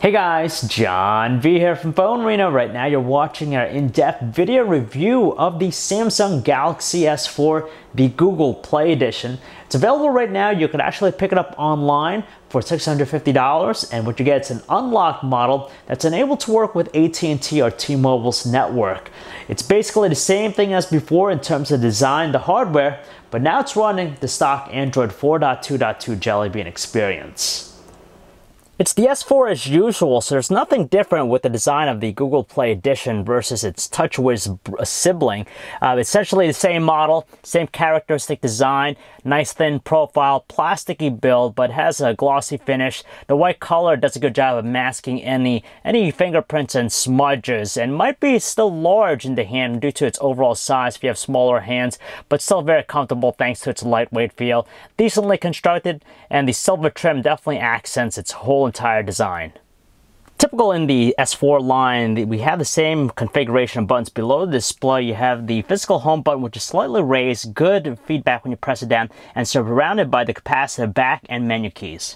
Hey guys, John V here from PhoneArena. Right now you're watching our in-depth video review of the Samsung Galaxy S4, the Google Play Edition. It's available right now. You can actually pick it up online for $650, and what you get is an unlocked model that's enabled to work with AT&T or T-Mobile's network. It's basically the same thing as before in terms of design, the hardware, but now it's running the stock Android 4.2.2 Jelly Bean experience. It's the S4 as usual, so there's nothing different with the design of the Google Play Edition versus its TouchWiz sibling. Essentially the same model, same characteristic design, nice thin profile, plasticky build, but has a glossy finish. The white color does a good job of masking any fingerprints and smudges, and might be still large in the hand due to its overall size if you have smaller hands, but still very comfortable thanks to its lightweight feel. Decently constructed, and the silver trim definitely accents its whole entire design. Typical in the S4 line, we have the same configuration of buttons. Below the display, you have the physical home button, which is slightly raised, good feedback when you press it down, and surrounded by the capacitive back and menu keys.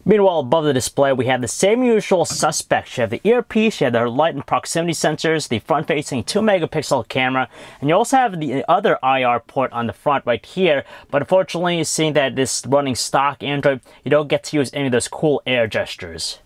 Meanwhile, above the display, we have the same usual suspects. You have the earpiece, you have the light and proximity sensors, the front-facing 2-megapixel camera, and you also have the other IR port on the front right here. But unfortunately, seeing that this running stock Android, you don't get to use any of those cool air gestures.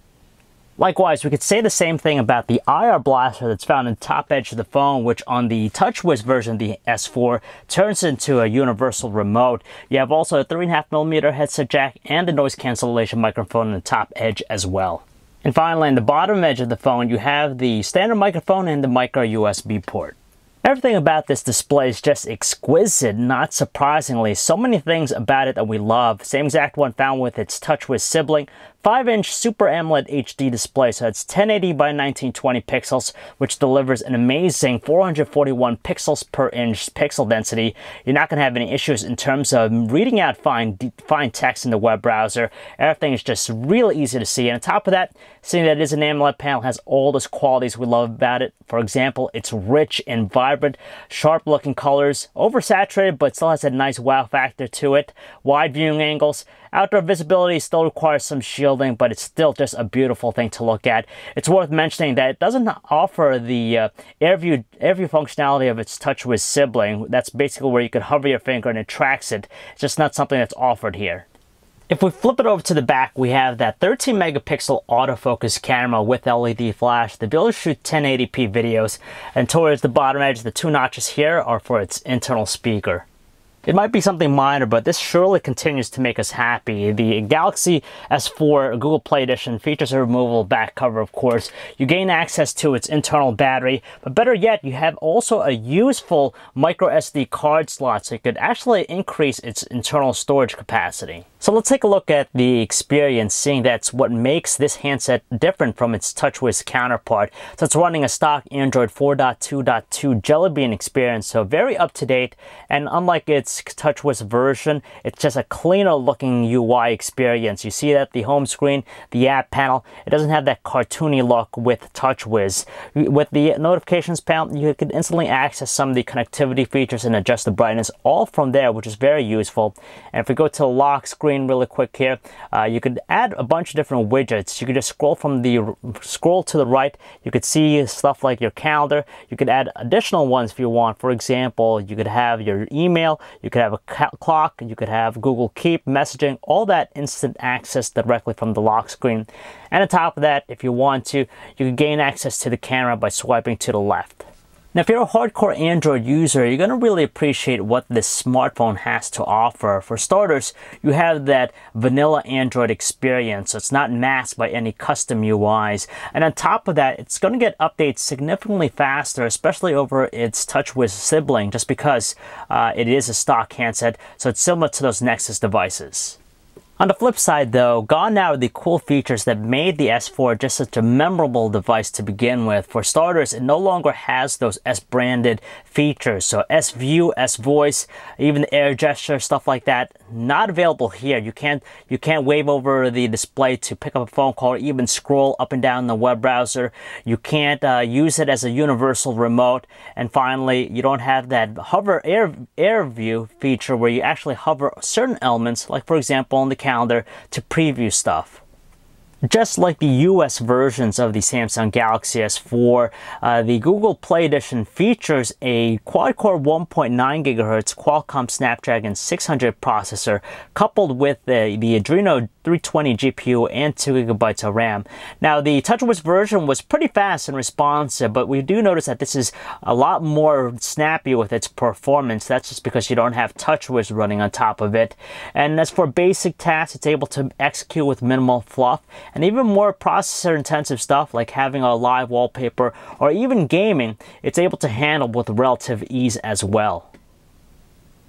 Likewise, we could say the same thing about the IR blaster that's found in the top edge of the phone, which on the TouchWiz version of the S4 turns into a universal remote. You have also a 3.5mm headset jack and the noise cancellation microphone on the top edge as well. And finally, on the bottom edge of the phone, you have the standard microphone and the micro USB port. Everything about this display is just exquisite, not surprisingly. So many things about it that we love. Same exact one found with its TouchWiz sibling. 5-inch Super AMOLED HD display, so it's 1080 by 1920 pixels, which delivers an amazing 441 pixels per inch pixel density. You're not going to have any issues in terms of reading out fine text in the web browser. Everything is just really easy to see. And on top of that, seeing that it is an AMOLED panel, has all those qualities we love about it. For example, it's rich and vibrant, sharp-looking colors, oversaturated, but still has a nice wow factor to it. Wide viewing angles. Outdoor visibility still requires some shielding, but it's still just a beautiful thing to look at. It's worth mentioning that it doesn't offer the air view functionality of its TouchWiz sibling. That's basically where you could hover your finger and it tracks it. It's just not something that's offered here. If we flip it over to the back, we have that 13-megapixel autofocus camera with LED flash, the ability to shoot 1080p videos, and towards the bottom edge, the 2 notches here are for its internal speaker. It might be something minor, but this surely continues to make us happy. The Galaxy S4 Google Play Edition features a removable back cover, of course. You gain access to its internal battery, but better yet, you have also a useful micro SD card slot, so you could actually increase its internal storage capacity. So let's take a look at the experience, seeing that's what makes this handset different from its TouchWiz counterpart. So it's running a stock Android 4.2.2 Jelly Bean experience, so very up-to-date, and unlike its TouchWiz version, it's just a cleaner looking UI experience. You see that the home screen, the app panel, it doesn't have that cartoony look with TouchWiz. With the notifications panel, you can instantly access some of the connectivity features and adjust the brightness all from there, which is very useful. And if we go to the lock screen really quick here, you could add a bunch of different widgets. You could just scroll to the right. You could see stuff like your calendar. You could add additional ones if you want. For example, you could have your email, you could have a clock, you could have Google Keep, messaging, all that instant access directly from the lock screen. And on top of that, if you want to, you can gain access to the camera by swiping to the left. Now, if you're a hardcore Android user, you're going to really appreciate what this smartphone has to offer. For starters, you have that vanilla Android experience, so it's not masked by any custom UIs. And on top of that, it's going to get updates significantly faster, especially over its TouchWiz sibling, just because it is a stock handset, so it's similar to those Nexus devices. On the flip side though, gone now are the cool features that made the S4 just such a memorable device to begin with. For starters, it no longer has those S-branded features, so S-View, S-Voice, even air gesture, stuff like that, not available here. You can't wave over the display to pick up a phone call or even scroll up and down the web browser. You can't use it as a universal remote. And finally, you don't have that hover air view feature where you actually hover certain elements, like for example on the calendar, to preview stuff. Just like the US versions of the Samsung Galaxy S4, the Google Play Edition features a quad-core 1.9 GHz Qualcomm Snapdragon 600 processor coupled with the Adreno 320 GPU and 2 GB of RAM. Now, the TouchWiz version was pretty fast and responsive, but we do notice that this is a lot more snappy with its performance. That's just because you don't have TouchWiz running on top of it. And as for basic tasks, it's able to execute with minimal fluff. And even more processor-intensive stuff like having a live wallpaper or even gaming, it's able to handle with relative ease as well.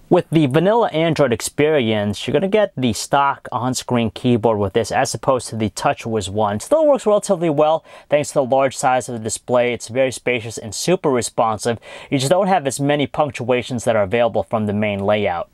With the vanilla Android experience, you're going to get the stock on-screen keyboard with this as opposed to the TouchWiz one. It still works relatively well thanks to the large size of the display. It's very spacious and super responsive. You just don't have as many punctuations that are available from the main layout.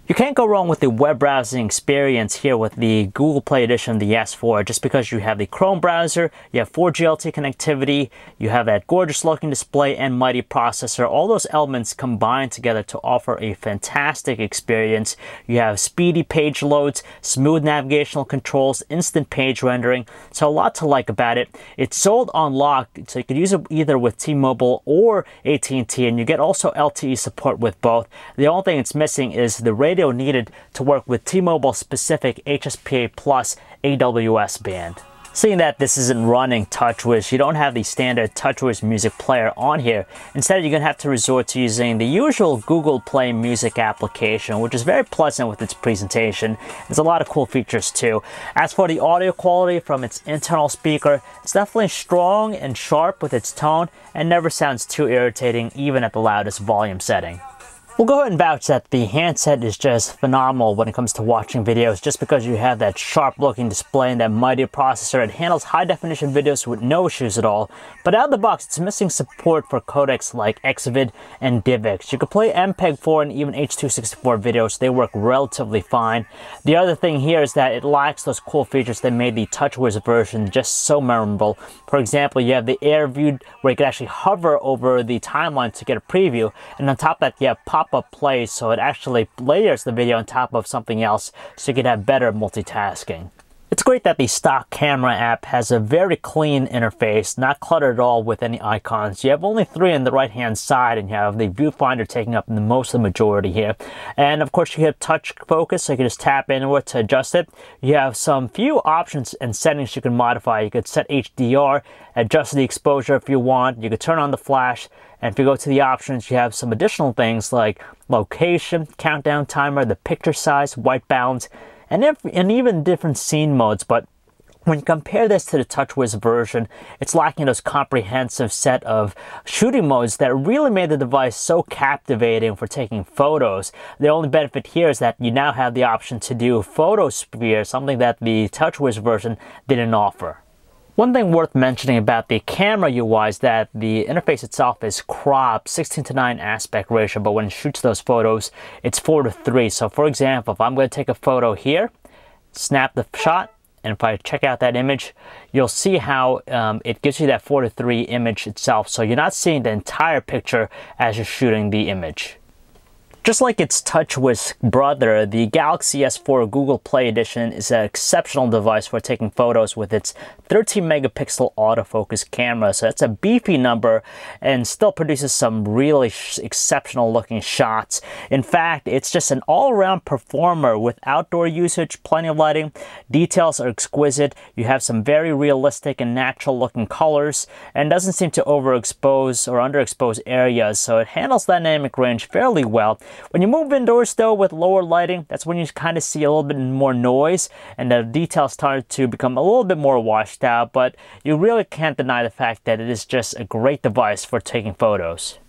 You can't go wrong with the web browsing experience here with the Google Play Edition, the S4, just because you have the Chrome browser, you have 4G LTE connectivity, you have that gorgeous looking display and mighty processor. All those elements combine together to offer a fantastic experience. You have speedy page loads, smooth navigational controls, instant page rendering. So a lot to like about it. It's sold on lock, so you can use it either with T-Mobile or AT&T, and you get also LTE support with both. The only thing it's missing is the radio needed to work with T-Mobile specific HSPA Plus AWS band. Seeing that this isn't running TouchWiz, you don't have the standard TouchWiz music player on here. Instead, you're going to have to resort to using the usual Google Play Music application, which is very pleasant with its presentation. There's a lot of cool features too. As for the audio quality from its internal speaker, it's definitely strong and sharp with its tone and never sounds too irritating even at the loudest volume setting. We'll go ahead and vouch that the handset is just phenomenal when it comes to watching videos, just because you have that sharp looking display and that mighty processor. It handles high definition videos with no issues at all. But out of the box, it's missing support for codecs like Xvid and DivX. You can play MPEG-4 and even H.264 videos. They work relatively fine. The other thing here is that it lacks those cool features that made the TouchWiz version just so memorable. For example, you have the Air View where you can actually hover over the timeline to get a preview, and on top of that you have pop-up play, so it actually layers the video on top of something else so you can have better multitasking. It's great that the stock camera app has a very clean interface, not cluttered at all with any icons. You have only 3 on the right hand side, and you have the viewfinder taking up most of the majority here. And of course you have touch focus, so you can just tap into it to adjust it. You have some few options and settings you can modify. You could set HDR, adjust the exposure if you want. You could turn on the flash. And if you go to the options, you have some additional things like location, countdown timer, the picture size, white balance, and even different scene modes. But when you compare this to the TouchWiz version, it's lacking those comprehensive set of shooting modes that really made the device so captivating for taking photos. The only benefit here is that you now have the option to do photosphere, something that the TouchWiz version didn't offer. One thing worth mentioning about the camera UI is that the interface itself is cropped 16:9 aspect ratio, but when it shoots those photos, it's 4:3. So for example, if I'm going to take a photo here, snap the shot, and if I check out that image, you'll see how it gives you that 4:3 image itself. So you're not seeing the entire picture as you're shooting the image. Just like its TouchWiz brother, the Galaxy S4 Google Play Edition is an exceptional device for taking photos with its 13 megapixel autofocus camera. So that's a beefy number and still produces some really exceptional looking shots. In fact, it's just an all-around performer with outdoor usage, plenty of lighting, details are exquisite, you have some very realistic and natural looking colors, and doesn't seem to overexpose or underexpose areas, so it handles dynamic range fairly well. When you move indoors though with lower lighting, that's when you kind of see a little bit more noise and the details start to become a little bit more washed out, but you really can't deny the fact that it is just a great device for taking photos.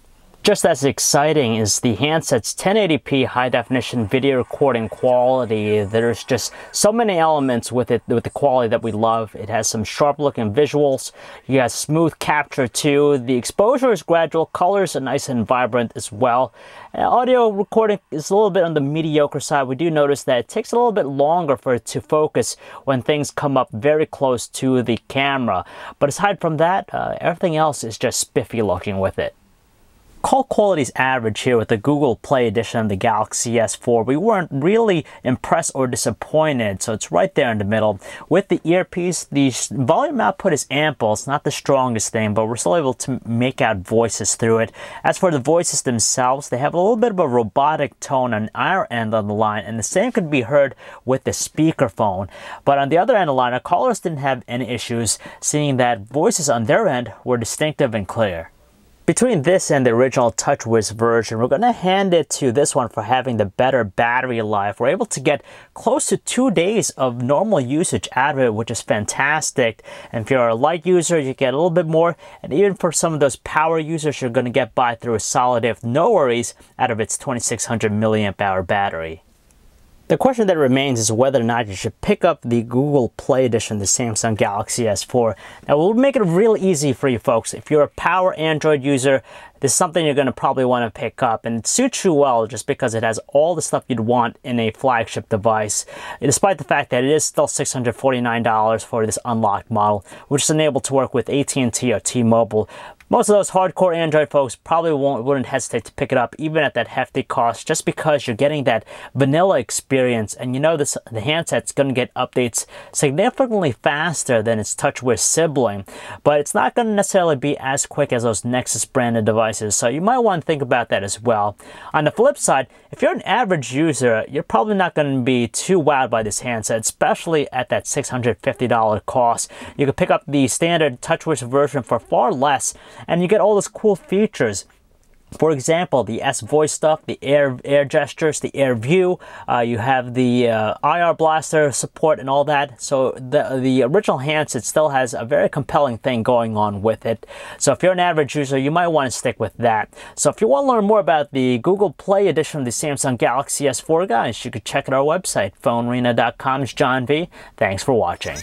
Just as exciting is the handset's 1080p high-definition video recording quality. There's just so many elements with it, with the quality that we love. It has some sharp-looking visuals. You have smooth capture too. The exposure is gradual. Colors are nice and vibrant as well. Audio recording is a little bit on the mediocre side. We do notice that it takes a little bit longer for it to focus when things come up very close to the camera. But aside from that, everything else is just spiffy looking with it. call quality is average here with the Google Play edition of the Galaxy S4. We weren't really impressed or disappointed, so it's right there in the middle. With the earpiece, the volume output is ample. It's not the strongest thing, but we're still able to make out voices through it. As for the voices themselves, they have a little bit of a robotic tone on our end of the line, and the same could be heard with the speakerphone. But on the other end of the line, our callers didn't have any issues, seeing that voices on their end were distinctive and clear. Between this and the original TouchWiz version, we're going to hand it to this one for having the better battery life. We're able to get close to 2 days of normal usage out of it, which is fantastic. And if you're a light user, you get a little bit more. And even for some of those power users, you're going to get by through a solid day with no worries out of its 2600 milliamp hour battery. The question that remains is whether or not you should pick up the Google Play edition of the Samsung Galaxy S4. Now, we'll make it real easy for you folks. If you're a power Android user, this is something you're going to probably want to pick up, and it suits you well just because it has all the stuff you'd want in a flagship device, despite the fact that it is still $649 for this unlocked model, which is enabled to work with AT&T or T-Mobile. Most of those hardcore Android folks probably wouldn't hesitate to pick it up even at that hefty cost, just because you're getting that vanilla experience, and you know the handset's going to get updates significantly faster than its TouchWiz sibling, but it's not going to necessarily be as quick as those Nexus branded devices, so you might want to think about that as well. On the flip side, if you're an average user, you're probably not going to be too wowed by this handset, especially at that $650 cost. You could pick up the standard TouchWiz version for far less, and you get all those cool features. For example, the S-Voice stuff, the air gestures, the air view, you have the IR blaster support and all that. So the original handset still has a very compelling thing going on with it. So if you're an average user, you might want to stick with that. So if you want to learn more about the Google Play edition of the Samsung Galaxy S4, guys, you could check out our website, PhoneArena.com. It's John V. Thanks for watching.